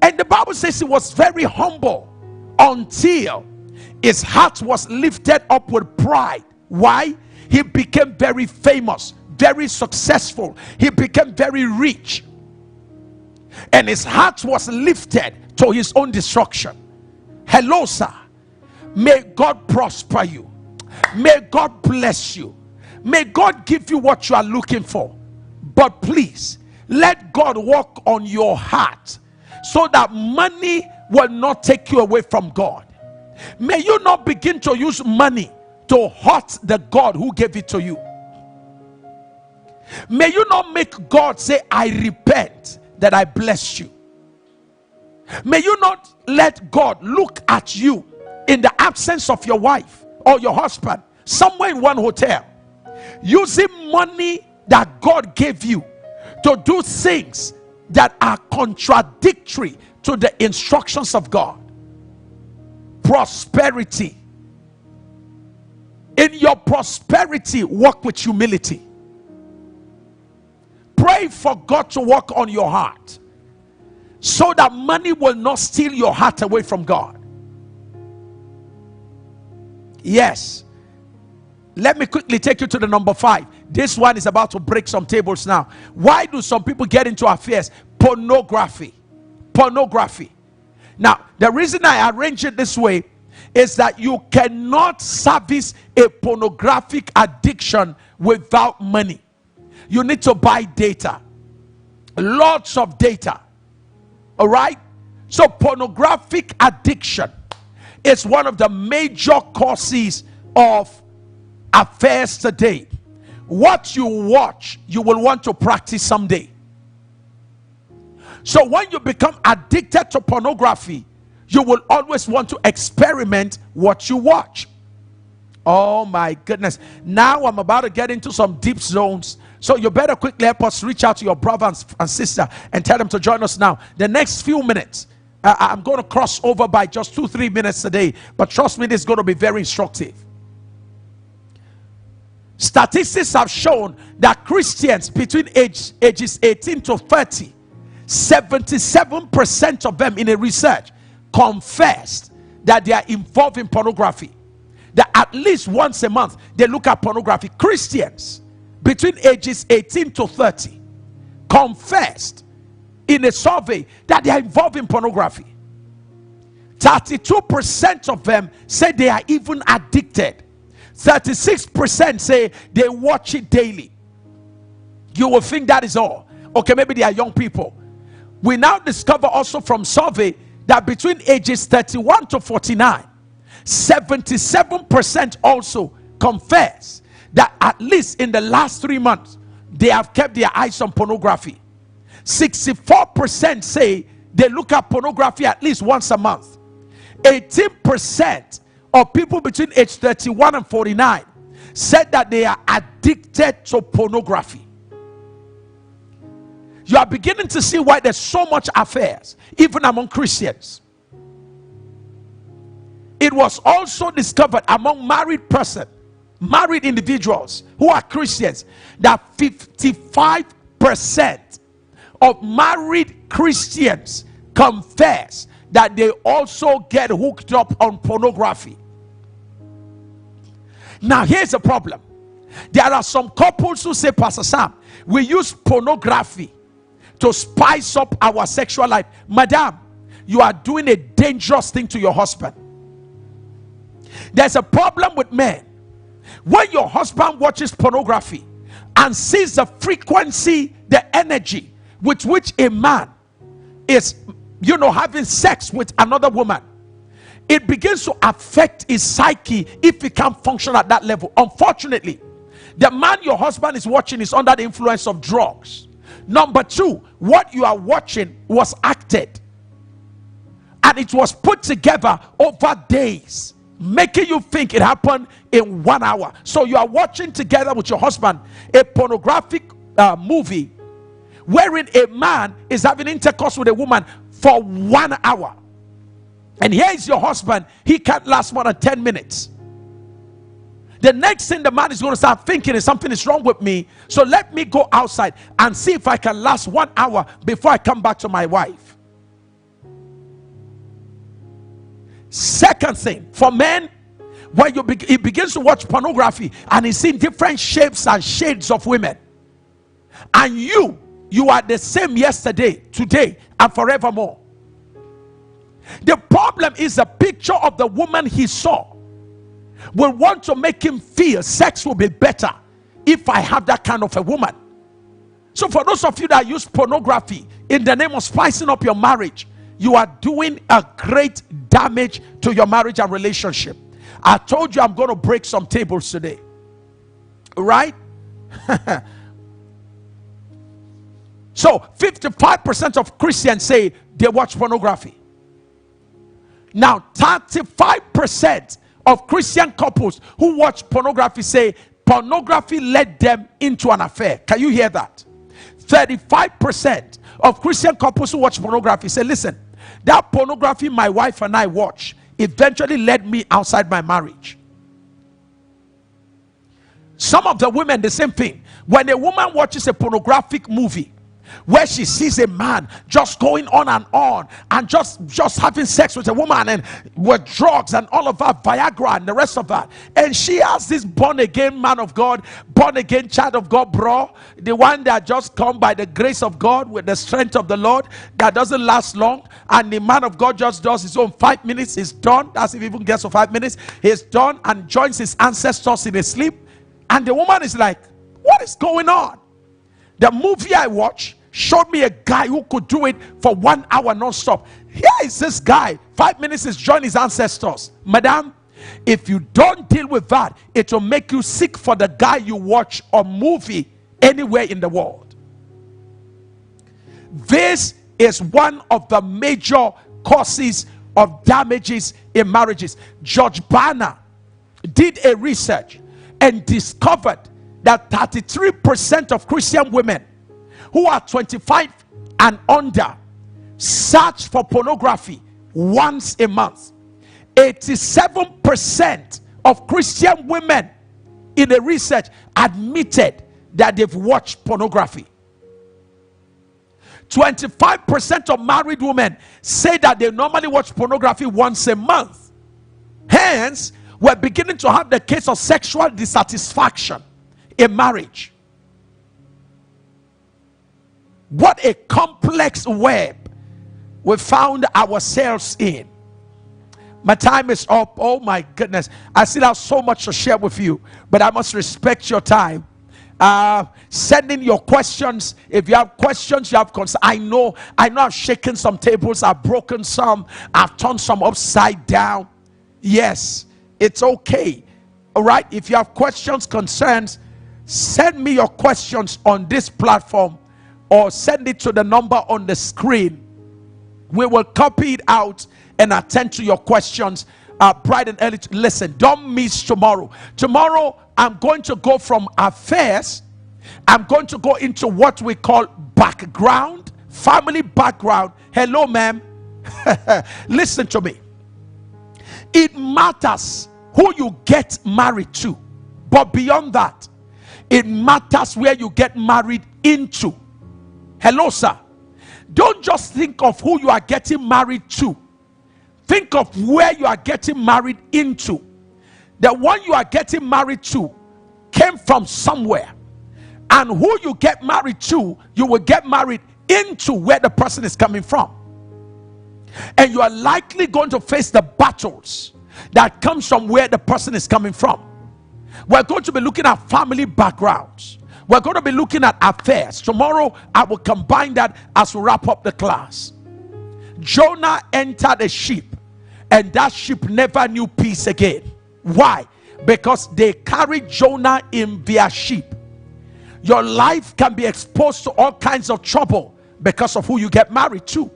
And the Bible says he was very humble until his heart was lifted up with pride. Why? He became very famous, very successful. He became very rich. And his heart was lifted to his own destruction. Hello, sir. May God prosper you. May God bless you. May God give you what you are looking for. But please, let God work on your heart so that money will not take you away from God. May you not begin to use money to hurt the God who gave it to you. May you not make God say, I repent that I blessed you. May you not let God look at you in the absence of your wife or your husband somewhere in one hotel, using money that God gave you to do things that are contradictory to the instructions of God. Prosperity. In your prosperity, walk with humility. Pray for God to work on your heart so that money will not steal your heart away from God. Yes. Let me quickly take you to the number 5. This one is about to break some tables now. Why do some people get into affairs? Pornography. Pornography. Now, the reason I arrange it this way is that you cannot service a pornographic addiction without money. You need to buy data, lots of data. All right? So pornographic addiction is one of the major causes of affairs today. What you watch, you will want to practice someday. So when you become addicted to pornography, you will always want to experiment what you watch. Oh my goodness. Now I'm about to get into some deep zones. So you better quickly help us reach out to your brother and sister and tell them to join us now. The next few minutes, I'm going to cross over by just 2-3 minutes today. But trust me, this is going to be very instructive. Statistics have shown that Christians between ages 18 to 30, 77% of them in a research confessed that they are involved in pornography. That at least once a month they look at pornography. Christians between ages 18 to 30 confessed in a survey that they are involved in pornography. 32% of them say they are even addicted. 36% say they watch it daily. You will think that is all. Okay, maybe they are young people. We now discover also from survey that between ages 31 to 49, 77% also confess that at least in the last 3 months they have kept their eyes on pornography. 64% say they look at pornography at least once a month. 18% of people between age 31 and 49 said that they are addicted to pornography. You are beginning to see why there's so much affairs, even among Christians. It was also discovered among married individuals who are Christians, that 55% of married Christians confess that they also get hooked up on pornography. Now here's the problem. There are some couples who say, Pastor Sam, we use pornography to spice up our sexual life. Madam, you are doing a dangerous thing to your husband. There's a problem with men. When your husband watches pornography and sees the frequency, the energy with which a man is, having sex with another woman, it begins to affect his psyche if he can't function at that level. Unfortunately, the man your husband is watching is under the influence of drugs. Number two, what you are watching was acted, and it was put together over days, making you think it happened in 1 hour. So you are watching together with your husband a pornographic movie wherein a man is having intercourse with a woman for 1 hour. And here is your husband. He can't last more than 10 minutes. The next thing the man is going to start thinking is something is wrong with me. So let me go outside and see if I can last 1 hour before I come back to my wife. Second thing, for men, when he begins to watch pornography and he's seeing different shapes and shades of women, and you are the same yesterday, today, and forevermore. The problem is the picture of the woman he saw will want to make him feel sex will be better if I have that kind of a woman. So for those of you that use pornography in the name of spicing up your marriage, you are doing a great damage to your marriage and relationship. I told you I'm going to break some tables today. Right? So 55% of Christians say they watch pornography. Now 35% of Christian couples who watch pornography say pornography led them into an affair. Can you hear that? 35% of Christian couples who watch pornography say, listen, that pornography my wife and I watch eventually led me outside my marriage. Some of the women, the same thing. When a woman watches a pornographic movie where she sees a man just going on and just having sex with a woman and with drugs and all of that, Viagra and the rest of that. And she has this born again man of God, born again child of God, bro, the one that just come by the grace of God with the strength of the Lord, that doesn't last long. And the man of God just does his own 5 minutes, he's done. That's if he even gets to 5 minutes, he's done, and joins his ancestors in his sleep. And the woman is like, what is going on? The movie I watched showed me a guy who could do it for 1 hour non-stop. Here is this guy, 5 minutes is join his ancestors. Madam, if you don't deal with that, it will make you sick for the guy you watch a movie anywhere in the world. This is one of the major causes of damages in marriages. George Barna did a research and discovered that 33% of Christian women who are 25 and under search for pornography once a month. 87% of Christian women in the research admitted that they've watched pornography. 25% of married women say that they normally watch pornography once a month. Hence, we're beginning to have the case of sexual dissatisfaction in marriage. What a complex web we found ourselves in. My time is up. Oh my goodness, I still have so much to share with you, but I must respect your time. Send in your questions. If you have questions, you have concerns. I know I've shaken some tables, I've broken some, I've turned some upside down. Yes, it's okay. All right, if you have questions, concerns, send me your questions on this platform or send it to the number on the screen. We will copy it out and attend to your questions bright and early. Listen, don't miss tomorrow. Tomorrow I'm going to go from affairs, I'm going to go into what we call background, family background. Hello, ma'am. Listen to me. It matters who you get married to, but beyond that, it matters where you get married into. Hello, sir. Don't just think of who you are getting married to. Think of where you are getting married into. The one you are getting married to came from somewhere. And who you get married to, you will get married into where the person is coming from. And you are likely going to face the battles that comes from where the person is coming from. We're going to be looking at family backgrounds. We're going to be looking at affairs. Tomorrow, I will combine that as we wrap up the class. Jonah entered a ship, and that ship never knew peace again. Why? Because they carried Jonah in their ship. Your life can be exposed to all kinds of trouble because of who you get married to,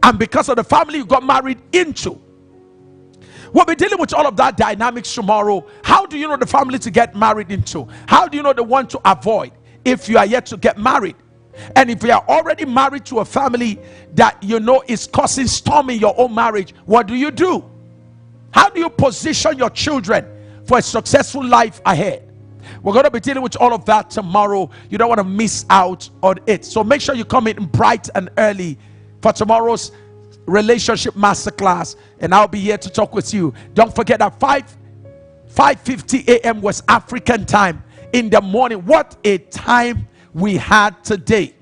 and because of the family you got married into. We'll be dealing with all of that dynamics tomorrow. How do you know the family to get married into? How do you know the one to avoid if you are yet to get married? And if you are already married to a family that you know is causing storm in your own marriage, what do you do? How do you position your children for a successful life ahead? We're going to be dealing with all of that tomorrow. You don't want to miss out on it. So make sure you come in bright and early for tomorrow's relationship masterclass, and I'll be here to talk with you. Don't forget that 5:50 a.m. West African time in the morning. What a time we had today.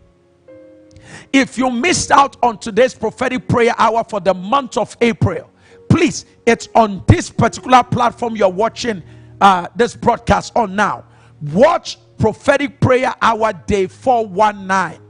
If you missed out on today's prophetic prayer hour for the month of April, please, it's on this particular platform you're watching this broadcast on now. Watch prophetic prayer hour day 419.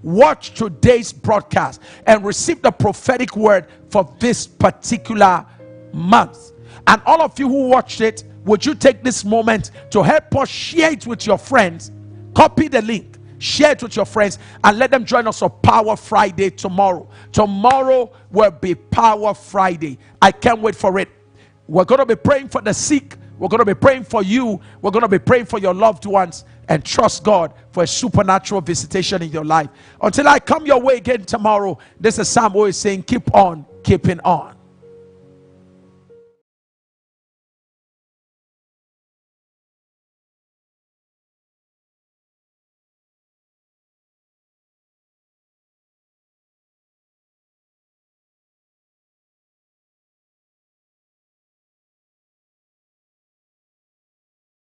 Watch today's broadcast and receive the prophetic word for this particular month. And all of you who watched it, would you take this moment to help us share it with your friends? Copy the link, share it with your friends, and let them join us on Power Friday tomorrow. Tomorrow will be Power Friday. I can't wait for it. We're going to be praying for the sick. We're going to be praying for you. We're going to be praying for your loved ones, and trust God for a supernatural visitation in your life. Until I come your way again tomorrow, this is Sam always saying, keep on keeping on.